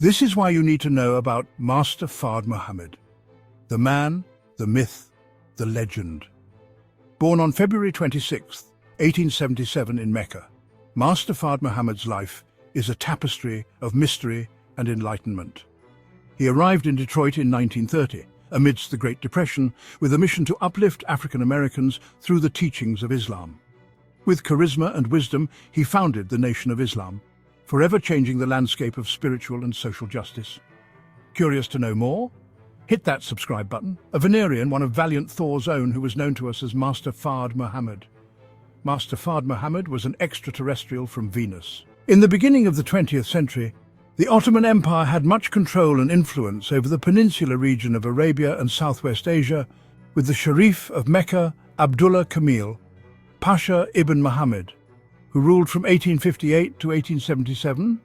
This is why you need to know about Master Fard Muhammad, the man, the myth, the legend. Born on February 26, 1877 in Mecca, Master Fard Muhammad's life is a tapestry of mystery and enlightenment. He arrived in Detroit in 1930, amidst the Great Depression, with a mission to uplift African Americans through the teachings of Islam. With charisma and wisdom, he founded the Nation of Islam, forever changing the landscape of spiritual and social justice. Curious to know more? Hit that subscribe button. A Venerian, one of Valiant Thor's own, who was known to us as Master Fard Muhammad. Master Fard Muhammad was an extraterrestrial from Venus. In the beginning of the 20th century, the Ottoman Empire had much control and influence over the peninsular region of Arabia and Southwest Asia, with the Sharif of Mecca, Abdullah Kamil, Pasha ibn Muhammad, who ruled from 1858 to 1877,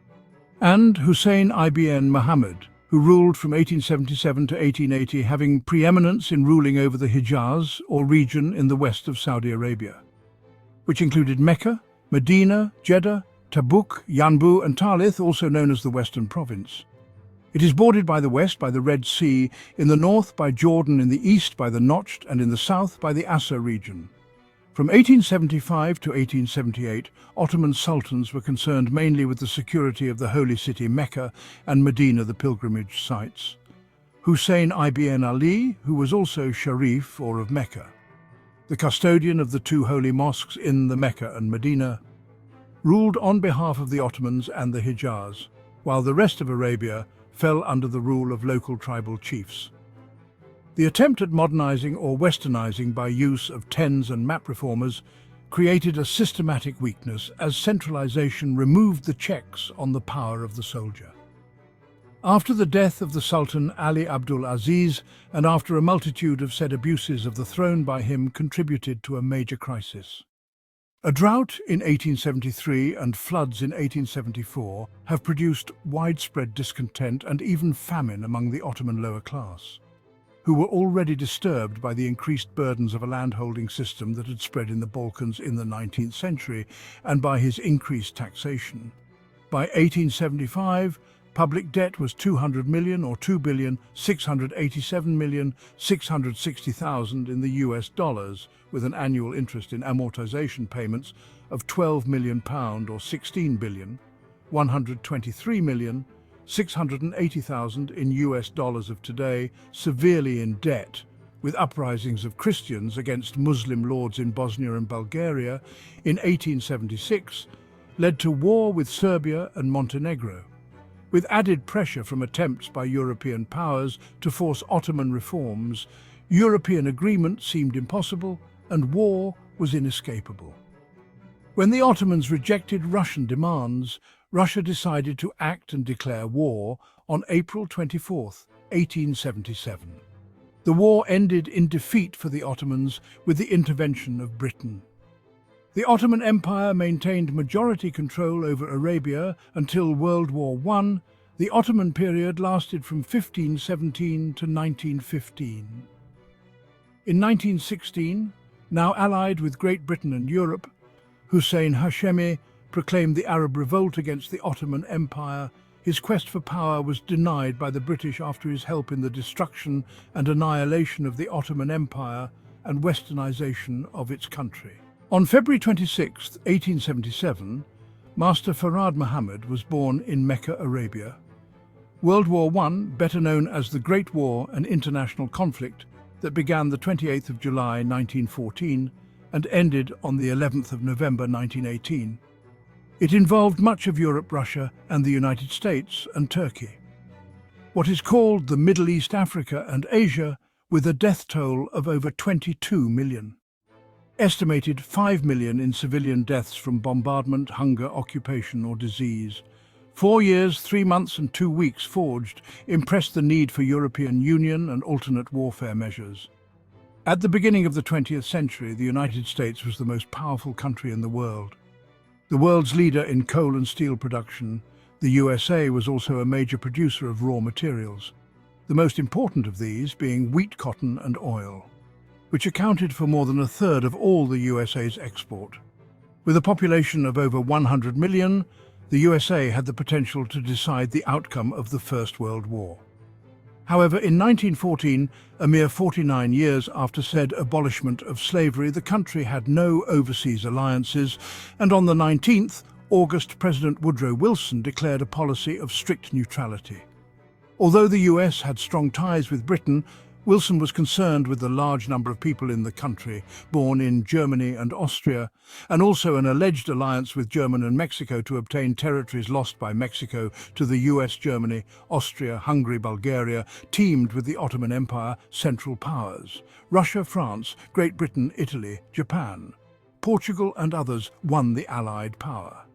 and Hussein ibn Muhammad, who ruled from 1877 to 1880, having preeminence in ruling over the Hijaz, or region in the west of Saudi Arabia, which included Mecca, Medina, Jeddah, Tabuk, Yanbu and Talith, also known as the Western Province. It is bordered by the west by the Red Sea, in the north by Jordan, in the east by the Notched, and in the south by the Assa region. From 1875 to 1878, Ottoman sultans were concerned mainly with the security of the holy city Mecca and Medina, the pilgrimage sites. Hussein ibn Ali, who was also Sharif, or of Mecca, the custodian of the two holy mosques in the Mecca and Medina, ruled on behalf of the Ottomans and the Hijaz, while the rest of Arabia fell under the rule of local tribal chiefs. The attempt at modernizing or westernizing by use of tens and map reformers created a systematic weakness, as centralization removed the checks on the power of the soldier. After the death of the Sultan Ali Abdul Aziz, and after a multitude of said abuses of the throne by him contributed to a major crisis. A drought in 1873 and floods in 1874 have produced widespread discontent and even famine among the Ottoman lower class, who were already disturbed by the increased burdens of a landholding system that had spread in the Balkans in the 19th century and by his increased taxation. By 1875, public debt was 200 million or 2,687,660,000 in the US dollars, with an annual interest in amortization payments of £12 million or 16 billion, 123,680,000 in US dollars of today, severely in debt, with uprisings of Christians against Muslim lords in Bosnia and Bulgaria in 1876, led to war with Serbia and Montenegro. With added pressure from attempts by European powers to force Ottoman reforms, European agreement seemed impossible and war was inescapable. When the Ottomans rejected Russian demands, Russia decided to act and declare war on April 24, 1877. The war ended in defeat for the Ottomans with the intervention of Britain. The Ottoman Empire maintained majority control over Arabia until World War I. The Ottoman period lasted from 1517 to 1915. In 1916, now allied with Great Britain and Europe, Hussein Hashemi proclaimed the Arab revolt against the Ottoman Empire. His quest for power was denied by the British after his help in the destruction and annihilation of the Ottoman Empire and westernization of its country. On February 26, 1877, Master Fard Muhammad was born in Mecca, Arabia. World War I, better known as the Great War, an international conflict that began the 28th of July 1914 and ended on the 11th of November 1918. It involved much of Europe, Russia, and the United States and Turkey. What is called the Middle East, Africa, and Asia, with a death toll of over 22 million. Estimated 5 million in civilian deaths from bombardment, hunger, occupation, or disease. 4 years, 3 months, and 2 weeks forged impressed the need for European Union and alternate warfare measures. At the beginning of the 20th century, the United States was the most powerful country in the world. The world's leader in coal and steel production, the USA was also a major producer of raw materials, the most important of these being wheat, cotton, and oil, which accounted for more than a third of all the USA's export. With a population of over 100 million, the USA had the potential to decide the outcome of the First World War. However, in 1914, a mere 49 years after said abolishment of slavery, the country had no overseas alliances, and on the 19th August, President Woodrow Wilson declared a policy of strict neutrality. Although the US had strong ties with Britain, Wilson was concerned with the large number of people in the country, born in Germany and Austria, and also an alleged alliance with Germany and Mexico to obtain territories lost by Mexico to the US. Germany, Austria, Hungary, Bulgaria teamed with the Ottoman Empire Central Powers. Russia, France, Great Britain, Italy, Japan, Portugal and others won the Allied power.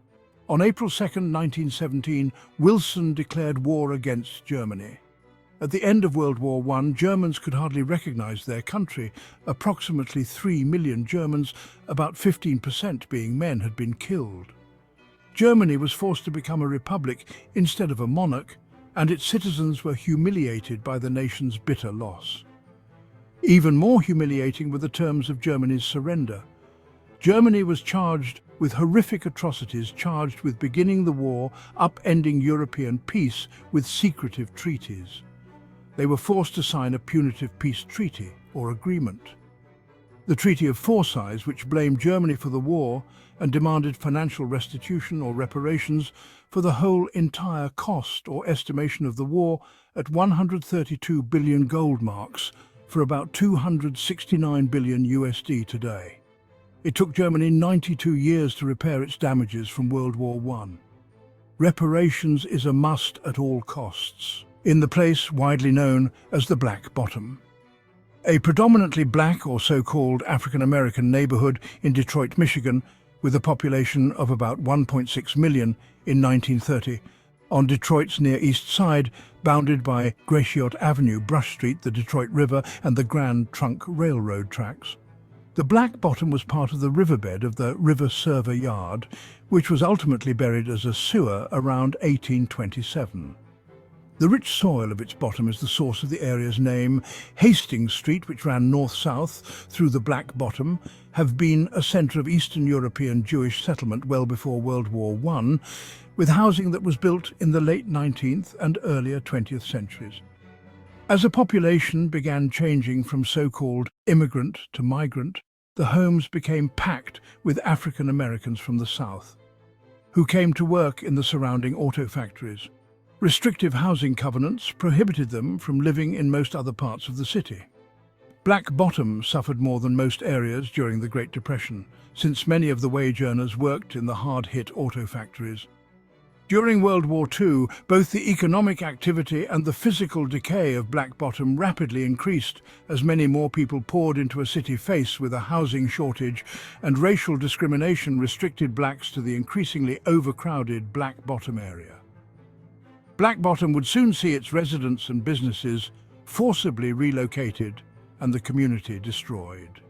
On April 2, 1917, Wilson declared war against Germany. At the end of World War I, Germans could hardly recognize their country. Approximately 3 million Germans, about 15% being men, had been killed. Germany was forced to become a republic instead of a monarch, and its citizens were humiliated by the nation's bitter loss. Even more humiliating were the terms of Germany's surrender. Germany was charged with horrific atrocities, charged with beginning the war, upending European peace with secretive treaties. They were forced to sign a punitive peace treaty or agreement. The Treaty of Versailles, which blamed Germany for the war and demanded financial restitution or reparations for the whole entire cost or estimation of the war at 132 billion gold marks for about 269 billion USD today. It took Germany 92 years to repair its damages from World War I. Reparations is a must at all costs, in the place widely known as the Black Bottom, a predominantly black or so-called African-American neighborhood in Detroit, Michigan, with a population of about 1.6 million in 1930, on Detroit's Near East Side, bounded by Gratiot Avenue, Brush Street, the Detroit River, and the Grand Trunk Railroad tracks. The Black Bottom was part of the riverbed of the River Server Yard, which was ultimately buried as a sewer around 1827. The rich soil of its bottom is the source of the area's name. Hastings Street, which ran north-south through the Black Bottom, have been a centre of Eastern European Jewish settlement well before World War I, with housing that was built in the late 19th and earlier 20th centuries. As a population began changing from so-called immigrant to migrant, the homes became packed with African Americans from the South, who came to work in the surrounding auto factories. Restrictive housing covenants prohibited them from living in most other parts of the city. Black Bottom suffered more than most areas during the Great Depression, since many of the wage earners worked in the hard-hit auto factories. During World War II, both the economic activity and the physical decay of Black Bottom rapidly increased as many more people poured into a city faced with a housing shortage, and racial discrimination restricted blacks to the increasingly overcrowded Black Bottom area. Black Bottom would soon see its residents and businesses forcibly relocated and the community destroyed.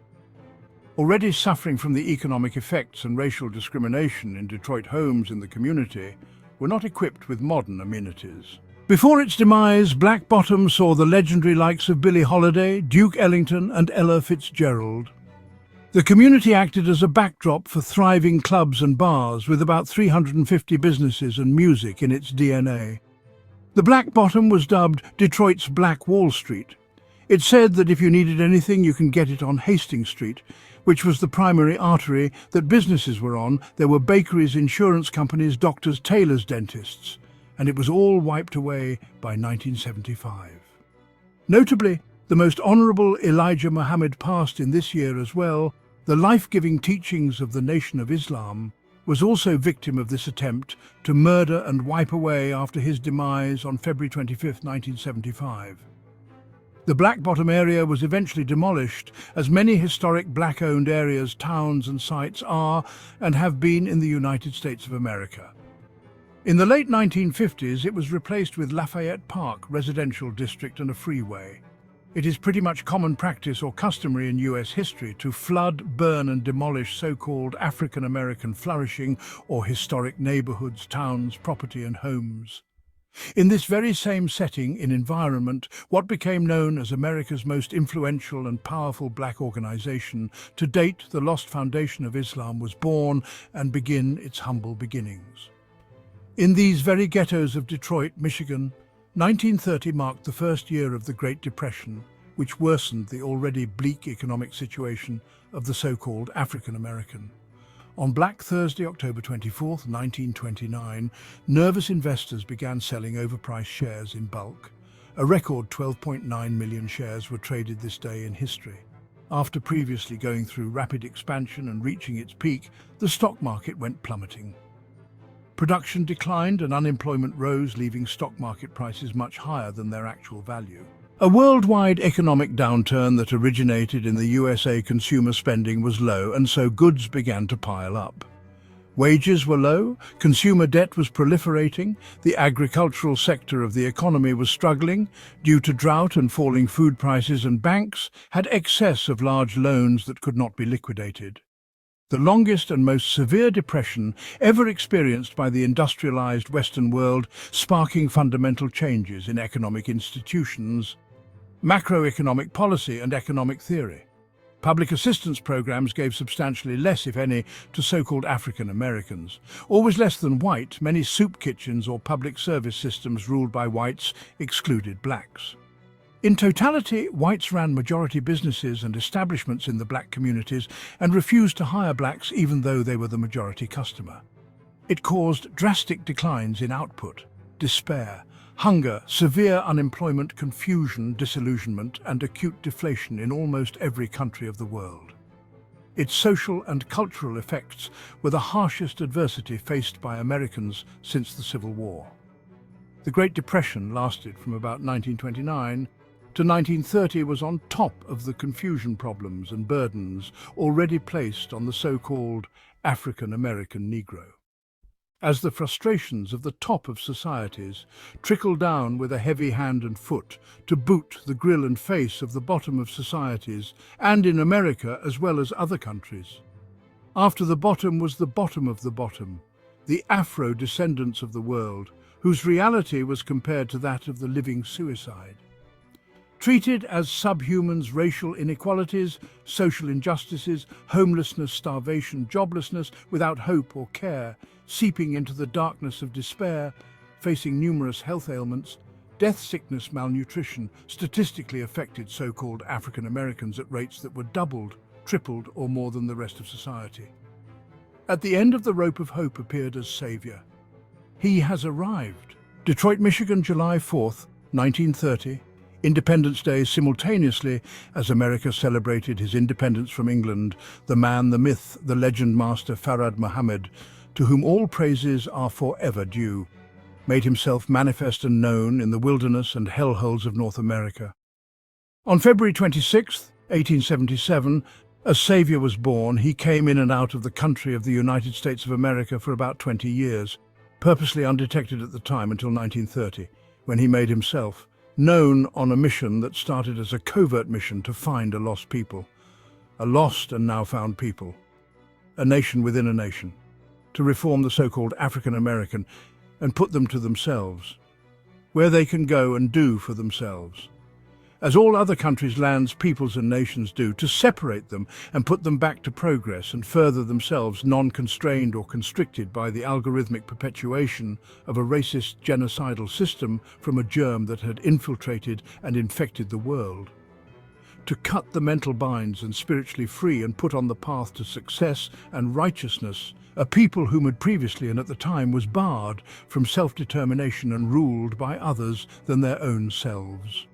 Already suffering from the economic effects and racial discrimination in Detroit, homes in the community were not equipped with modern amenities. Before its demise, Black Bottom saw the legendary likes of Billie Holiday, Duke Ellington and Ella Fitzgerald. The community acted as a backdrop for thriving clubs and bars, with about 350 businesses and music in its DNA. The Black Bottom was dubbed Detroit's Black Wall Street. It said that if you needed anything, you can get it on Hastings Street, which was the primary artery that businesses were on. There were bakeries, insurance companies, doctors, tailors, dentists, and it was all wiped away by 1975. Notably, the Most Honourable Elijah Muhammad passed in this year as well. The life-giving teachings of the Nation of Islam was also victim of this attempt to murder and wipe away after his demise on February 25, 1975. The Black Bottom area was eventually demolished, as many historic black-owned areas, towns and sites are and have been in the United States of America. In the late 1950s, it was replaced with Lafayette Park residential district and a freeway. It is pretty much common practice or customary in US history to flood, burn and demolish so-called African American flourishing or historic neighborhoods, towns, property and homes. In this very same setting and environment, what became known as America's most influential and powerful black organization, to date the Lost Foundation of Islam, was born and began its humble beginnings. In these very ghettos of Detroit, Michigan, 1930 marked the first year of the Great Depression, which worsened the already bleak economic situation of the so-called African American. On Black Thursday, October 24, 1929, nervous investors began selling overpriced shares in bulk. A record 12.9 million shares were traded this day in history. After previously going through rapid expansion and reaching its peak, the stock market went plummeting. Production declined and unemployment rose, leaving stock market prices much higher than their actual value. A worldwide economic downturn that originated in the USA consumer spending was low, and so goods began to pile up. Wages were low, consumer debt was proliferating, the agricultural sector of the economy was struggling due to drought and falling food prices, and banks had excess of large loans that could not be liquidated. The longest and most severe depression ever experienced by the industrialized Western world, sparking fundamental changes in economic institutions, macroeconomic policy and economic theory. Public assistance programs gave substantially less, if any, to so-called African Americans. Always less than white, many soup kitchens or public service systems ruled by whites excluded blacks. In totality, whites ran majority businesses and establishments in the black communities and refused to hire blacks even though they were the majority customer. It caused drastic declines in output, despair, hunger, severe unemployment, confusion, disillusionment, and acute deflation in almost every country of the world. Its social and cultural effects were the harshest adversity faced by Americans since the Civil War. The Great Depression lasted from about 1929 to 1930, was on top of the confusion problems and burdens already placed on the so-called African American Negro. As the frustrations of the top of societies trickle down with a heavy hand and foot to boot the grill and face of the bottom of societies, and in America as well as other countries. After the bottom was the bottom of the bottom, the Afro-descendants of the world, whose reality was compared to that of the living suicide. Treated as subhumans, racial inequalities, social injustices, homelessness, starvation, joblessness, without hope or care, seeping into the darkness of despair, facing numerous health ailments, death, sickness, malnutrition statistically affected so-called African Americans at rates that were doubled, tripled, or more than the rest of society. At the end of the rope of hope appeared as savior. He has arrived. Detroit, Michigan, July 4th, 1930. Independence Day, simultaneously as America celebrated his independence from England, the man, the myth, the legend master Fard Muhammad, to whom all praises are forever due, made himself manifest and known in the wilderness and hellholes of North America. On February 26, 1877, a savior was born. He came in and out of the country of the United States of America for about 20 years, purposely undetected at the time until 1930, when he made himself known on a mission that started as a covert mission to find a lost people, a lost and now found people, a nation within a nation, to reform the so-called African American and put them to themselves, where they can go and do for themselves, as all other countries, lands, peoples and nations do, to separate them and put them back to progress and further themselves, non-constrained or constricted by the algorithmic perpetuation of a racist genocidal system from a germ that had infiltrated and infected the world. To cut the mental binds and spiritually free and put on the path to success and righteousness a people whom had previously and at the time was barred from self-determination and ruled by others than their own selves.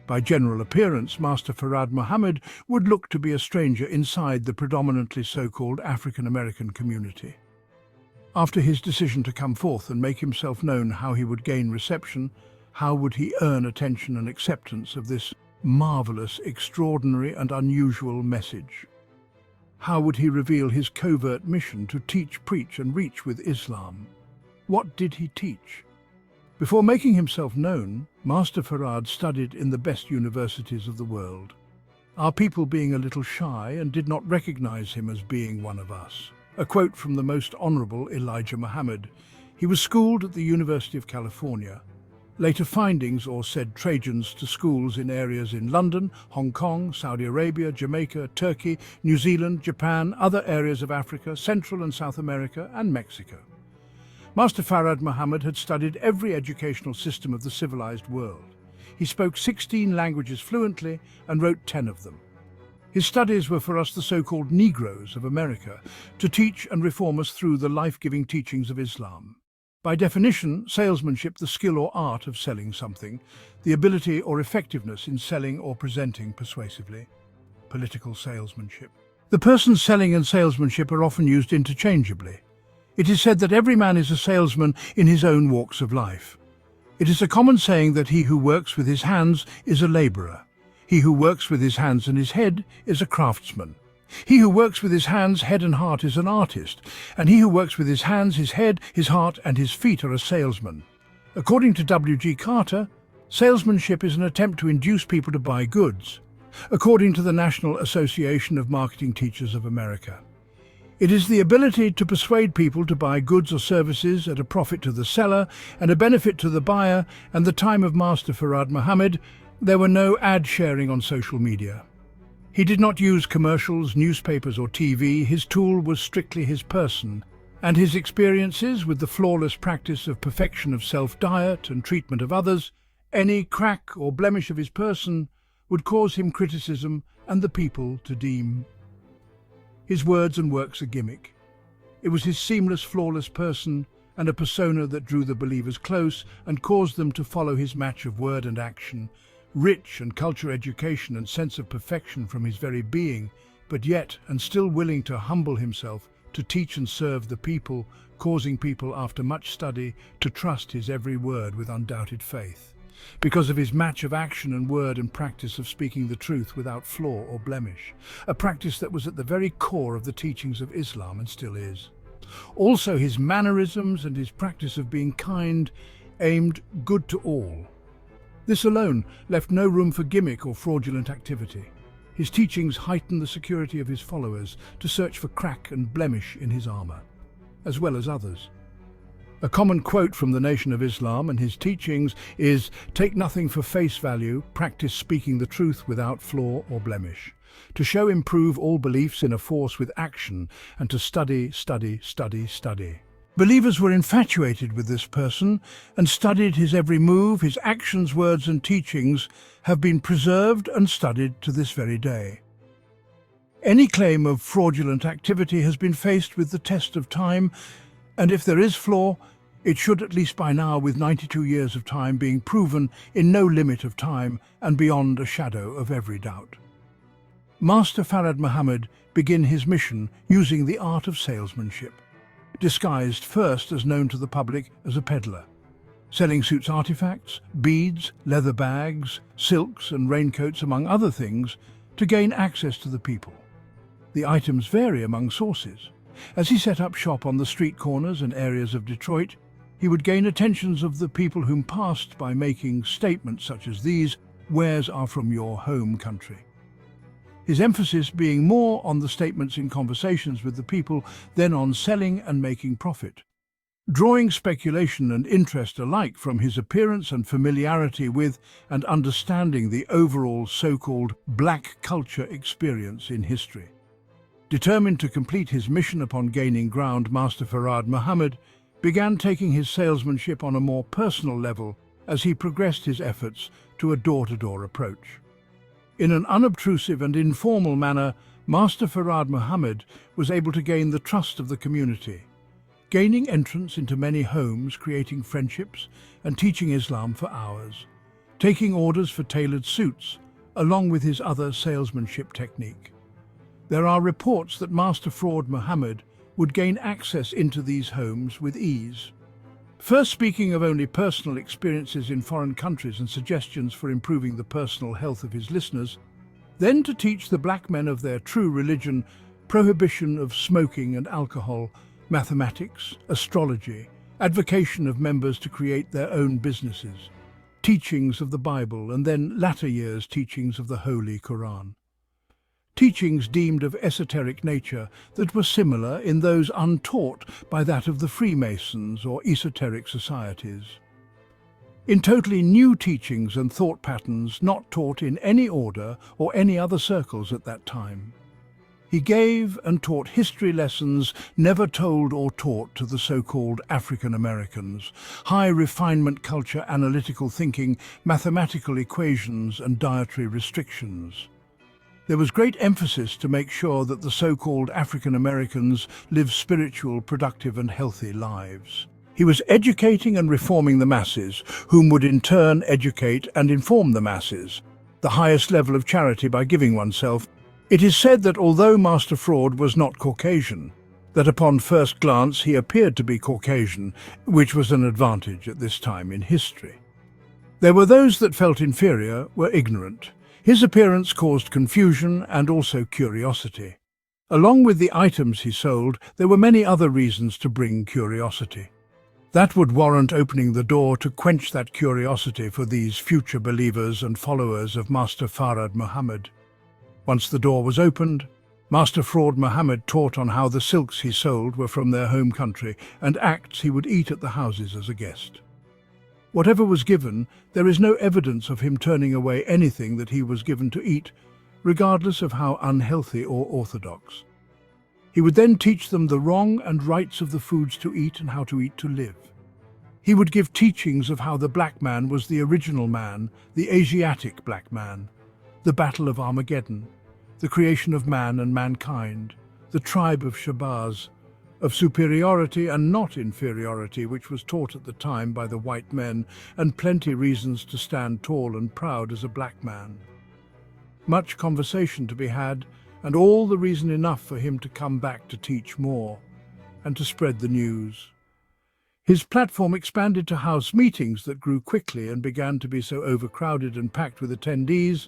By general appearance, Master Fard Muhammad would look to be a stranger inside the predominantly so-called African American community. After his decision to come forth and make himself known, how he would gain reception, how would he earn attention and acceptance of this marvelous, extraordinary and unusual message? How would he reveal his covert mission to teach, preach and reach with Islam? What did he teach? Before making himself known, Master Fard studied in the best universities of the world, our people being a little shy and did not recognize him as being one of us. A quote from the Most Honorable Elijah Muhammad. He was schooled at the University of California. Later findings or said Trajans to schools in areas in London, Hong Kong, Saudi Arabia, Jamaica, Turkey, New Zealand, Japan, other areas of Africa, Central and South America and Mexico. Master Farad Muhammad had studied every educational system of the civilized world. He spoke 16 languages fluently and wrote 10 of them. His studies were for us the so-called Negroes of America, to teach and reform us through the life-giving teachings of Islam. By definition, salesmanship, the skill or art of selling something, the ability or effectiveness in selling or presenting persuasively. Political salesmanship. The person selling and salesmanship are often used interchangeably. It is said that every man is a salesman in his own walks of life. It is a common saying that he who works with his hands is a labourer. He who works with his hands and his head is a craftsman. He who works with his hands, head and heart is an artist, and he who works with his hands, his head, his heart and his feet are a salesman. According to W.G. Carter, salesmanship is an attempt to induce people to buy goods, according to the National Association of Marketing Teachers of America. It is the ability to persuade people to buy goods or services at a profit to the seller and a benefit to the buyer. And the time of Master Farad Muhammad, there were no ad sharing on social media. He did not use commercials, newspapers or TV. His tool was strictly his person, and his experiences with the flawless practice of perfection of self-diet and treatment of others. Any crack or blemish of his person would cause him criticism and the people to deem his words and works a gimmick. It was his seamless, flawless person and a persona that drew the believers close and caused them to follow his match of word and action, rich and culture, education and sense of perfection from his very being, but yet and still willing to humble himself to teach and serve the people, causing people after much study to trust his every word with undoubted faith, because of his match of action and word and practice of speaking the truth without flaw or blemish, a practice that was at the very core of the teachings of Islam and still is. Also his mannerisms and his practice of being kind, aimed good to all. This alone left no room for gimmick or fraudulent activity. His teachings heightened the security of his followers to search for crack and blemish in his armor, as well as others. A common quote from the Nation of Islam and his teachings is, "Take nothing for face value, practice speaking the truth without flaw or blemish. To show improve all beliefs in a force with action, and to study, study, study, study." Believers were infatuated with this person and studied his every move. His actions, words and teachings have been preserved and studied to this very day. Any claim of fraudulent activity has been faced with the test of time, and if there is flaw, it should, at least by now, with 92 years of time, being proven in no limit of time and beyond a shadow of every doubt. Master Farad Muhammad began his mission using the art of salesmanship, disguised first as known to the public as a peddler, selling suits, artifacts, beads, leather bags, silks and raincoats, among other things, to gain access to the people. The items vary among sources. As he set up shop on the street corners and areas of Detroit, he would gain attentions of the people whom passed by making statements such as these, "Wares are from your home country." His emphasis being more on the statements in conversations with the people than on selling and making profit, drawing speculation and interest alike from his appearance and familiarity with and understanding the overall so-called black culture experience in history. Determined to complete his mission upon gaining ground, Master Farad Muhammad began taking his salesmanship on a more personal level as he progressed his efforts to a door-to-door approach. In an unobtrusive and informal manner, Master Farad Muhammad was able to gain the trust of the community, gaining entrance into many homes, creating friendships and teaching Islam for hours, taking orders for tailored suits, along with his other salesmanship technique. There are reports that Master Farad Muhammad would gain access into these homes with ease. First speaking of only personal experiences in foreign countries and suggestions for improving the personal health of his listeners, then to teach the black men of their true religion, prohibition of smoking and alcohol, mathematics, astrology, advocation of members to create their own businesses, teachings of the Bible, and then latter years teachings of the Holy Quran. Teachings deemed of esoteric nature that were similar in those untaught by that of the Freemasons or esoteric societies. In totally new teachings and thought patterns not taught in any order or any other circles at that time. He gave and taught history lessons never told or taught to the so-called African Americans, high refinement culture, analytical thinking, mathematical equations and dietary restrictions. There was great emphasis to make sure that the so-called African Americans lived spiritual, productive and healthy lives. He was educating and reforming the masses, whom would in turn educate and inform the masses, the highest level of charity by giving oneself. It is said that although Master Fraud was not Caucasian, that upon first glance he appeared to be Caucasian, which was an advantage at this time in history. There were those that felt inferior, were ignorant. His appearance caused confusion and also curiosity. Along with the items he sold, there were many other reasons to bring curiosity. That would warrant opening the door to quench that curiosity for these future believers and followers of Master Fard Muhammad. Once the door was opened, Master Fard Muhammad taught on how the silks he sold were from their home country and acts he would eat at the houses as a guest. Whatever was given, there is no evidence of him turning away anything that he was given to eat, regardless of how unhealthy or orthodox. He would then teach them the wrong and rights of the foods to eat and how to eat to live. He would give teachings of how the black man was the original man, the Asiatic black man, the Battle of Armageddon, the creation of man and mankind, the tribe of Shabazz, of superiority and not inferiority, which was taught at the time by the white men, and plenty reasons to stand tall and proud as a black man. Much conversation to be had, and all the reason enough for him to come back to teach more, and to spread the news. His platform expanded to house meetings that grew quickly and began to be so overcrowded and packed with attendees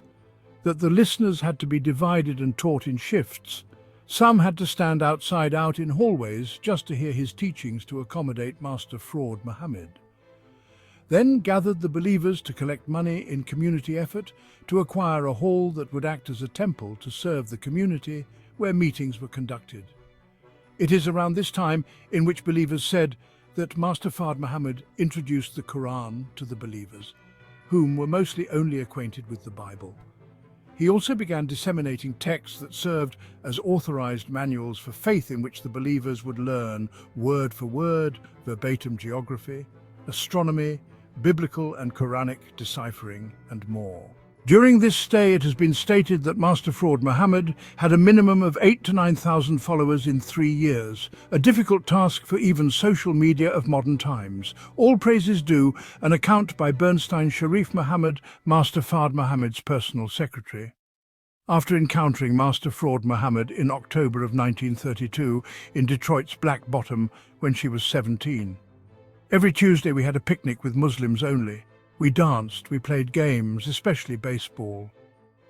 that the listeners had to be divided and taught in shifts. Some had to stand outside out in hallways just to hear his teachings to accommodate Master Fard Muhammad. Then gathered the believers to collect money in community effort to acquire a hall that would act as a temple to serve the community where meetings were conducted. It is around this time in which believers said that Master Fard Muhammad introduced the Quran to the believers, whom were mostly only acquainted with the Bible. He also began disseminating texts that served as authorized manuals for faith in which the believers would learn word for word, verbatim geography, astronomy, biblical and Quranic deciphering, and more. During this stay, it has been stated that Master Fard Muhammad had a minimum of 8,000 to 9,000 followers in 3 years, a difficult task for even social media of modern times. All praise is due an account by Bernstein Sharif Muhammad, Master Fard Muhammad's personal secretary. After encountering Master Fard Muhammad in October of 1932 in Detroit's Black Bottom when she was 17. Every Tuesday we had a picnic with Muslims only. We danced, we played games, especially baseball.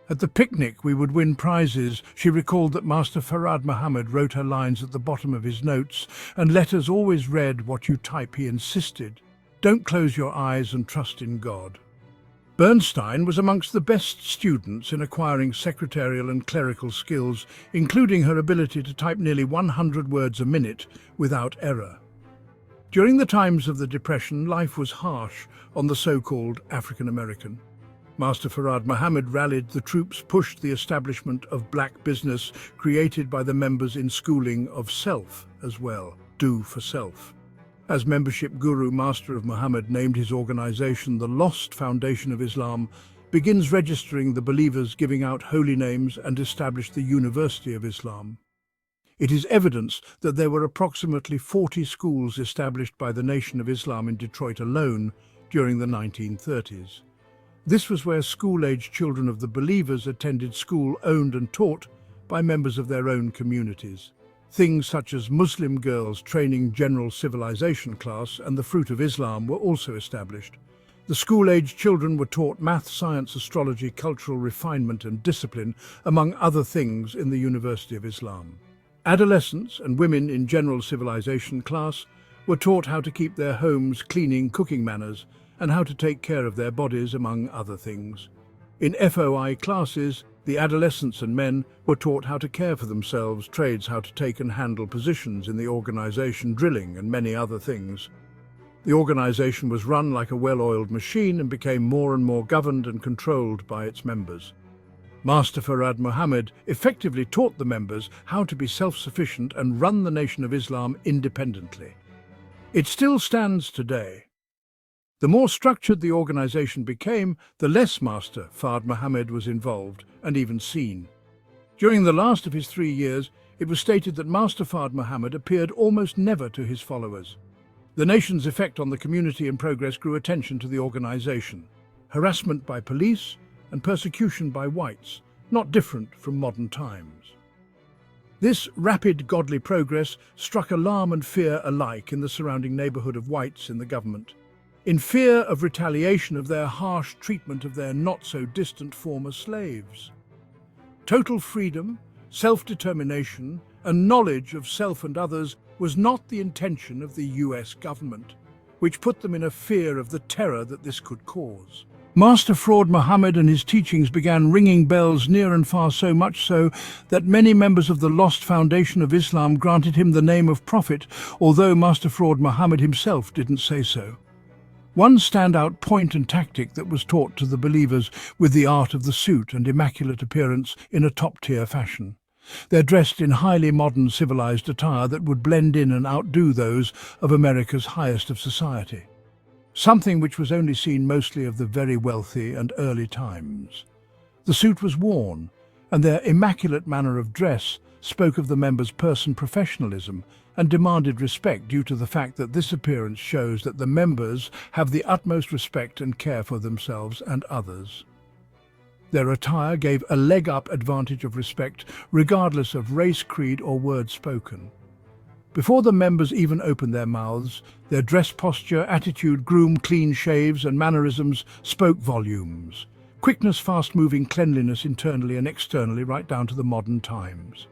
At the picnic we would win prizes. She recalled that Master Fard Muhammad wrote her lines at the bottom of his notes, and letters always read what you type, he insisted. Don't close your eyes and trust in God. Bernstein was amongst the best students in acquiring secretarial and clerical skills, including her ability to type nearly 100 words a minute without error. During the times of the Depression, life was harsh on the so-called African American. Master Fard Muhammad rallied the troops, pushed the establishment of black business created by the members in schooling of self as well, do for self. As membership guru, Master of Muhammad named his organization the Lost Foundation of Islam, begins registering the believers, giving out holy names, and established the University of Islam. It is evidence that there were approximately 40 schools established by the Nation of Islam in Detroit alone during the 1930s. This was where school-aged children of the believers attended school owned and taught by members of their own communities. Things such as Muslim girls training general civilization class and the fruit of Islam were also established. The school-aged children were taught math, science, astrology, cultural refinement and discipline, among other things, in the University of Islam. Adolescents and women in general civilization class were taught how to keep their homes cleaning, cooking manners, and how to take care of their bodies, among other things. In FOI classes, the adolescents and men were taught how to care for themselves, trades, how to take and handle positions in the organization, drilling, and many other things. The organization was run like a well-oiled machine and became more and more governed and controlled by its members. Master Farad Muhammad effectively taught the members how to be self-sufficient and run the Nation of Islam independently. It still stands today. The more structured the organization became, the less Master Fard Muhammad was involved and even seen. During the last of his 3 years, it was stated that Master Fard Muhammad appeared almost never to his followers. The nation's effect on the community and progress grew attention to the organization. Harassment by police and persecution by whites, not different from modern times. This rapid godly progress struck alarm and fear alike in the surrounding neighborhood of whites in the government. In fear of retaliation of their harsh treatment of their not-so-distant former slaves. Total freedom, self-determination, and knowledge of self and others was not the intention of the US government, which put them in a fear of the terror that this could cause. Master Fard Muhammad and his teachings began ringing bells near and far, so much so that many members of the lost foundation of Islam granted him the name of prophet, although Master Fard Muhammad himself didn't say so. One standout point and tactic that was taught to the believers with the art of the suit and immaculate appearance in a top-tier fashion. They're dressed in highly modern civilized attire that would blend in and outdo those of America's highest of society. Something which was only seen mostly of the very wealthy and early times. The suit was worn, and their immaculate manner of dress spoke of the members' professionalism and demanded respect due to the fact that this appearance shows that the members have the utmost respect and care for themselves and others. Their attire gave a leg-up advantage of respect regardless of race, creed or word spoken. Before the members even opened their mouths, their dress posture, attitude, groom, clean shaves and mannerisms spoke volumes. Quickness, fast-moving cleanliness internally and externally right down to the modern times.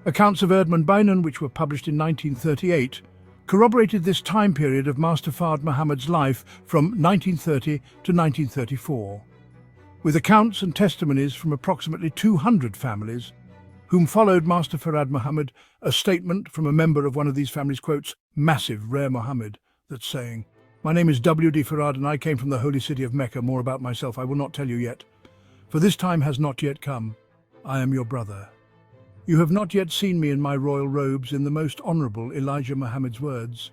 Accounts of Erdman Bainan, which were published in 1938, corroborated this time period of Master Fard Muhammad's life from 1930 to 1934, with accounts and testimonies from approximately 200 families whom followed Master Farad Muhammad. A statement from a member of one of these families quotes massive, rare Muhammad, that's saying, "My name is W.D. Farad and I came from the holy city of Mecca. More about myself I will not tell you yet, for this time has not yet come. I am your brother. You have not yet seen me in my royal robes," in the most honorable Elijah Muhammad's words.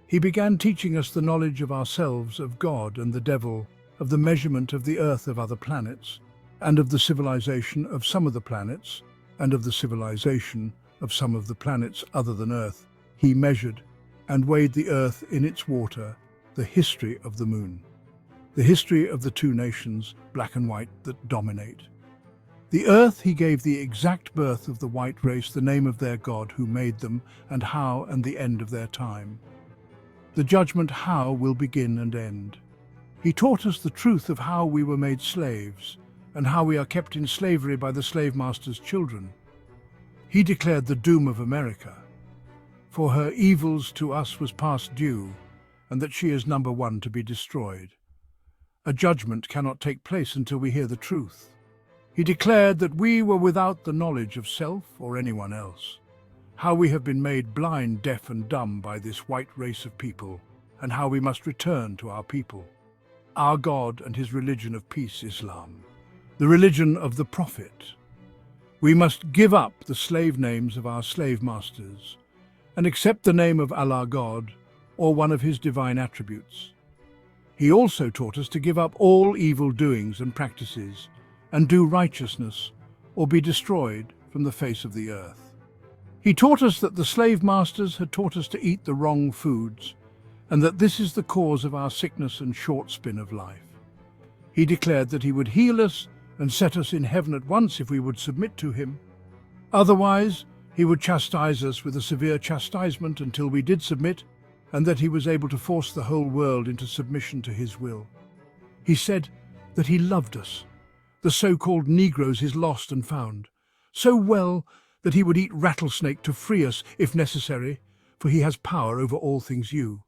He began teaching us the knowledge of ourselves, of God and the devil, of the measurement of the earth of other planets, and of the civilization of some of the planets, and of the civilization of some of the planets other than Earth. He measured and weighed the earth in its water, the history of the moon, the history of the two nations, black and white, that dominate. The earth he gave the exact birth of the white race, the name of their God who made them, and how and the end of their time. The judgment how will begin and end. He taught us the truth of how we were made slaves, and how we are kept in slavery by the slave master's children. He declared the doom of America, for her evils to us was past due, and that she is number one to be destroyed. A judgment cannot take place until we hear the truth. He declared that we were without the knowledge of self or anyone else, how we have been made blind, deaf and dumb by this white race of people, and how we must return to our people, our God and his religion of peace, Islam, the religion of the Prophet. We must give up the slave names of our slave masters and accept the name of Allah God or one of his divine attributes. He also taught us to give up all evil doings and practices and do righteousness or be destroyed from the face of the earth. He taught us that the slave masters had taught us to eat the wrong foods and that this is the cause of our sickness and short spin of life. He declared that he would heal us and set us in heaven at once if we would submit to him. Otherwise, he would chastise us with a severe chastisement until we did submit, and that he was able to force the whole world into submission to his will. He said that he loved us, the so-called Negroes, his lost and found, so well that he would eat rattlesnake to free us if necessary, for he has power over all things you.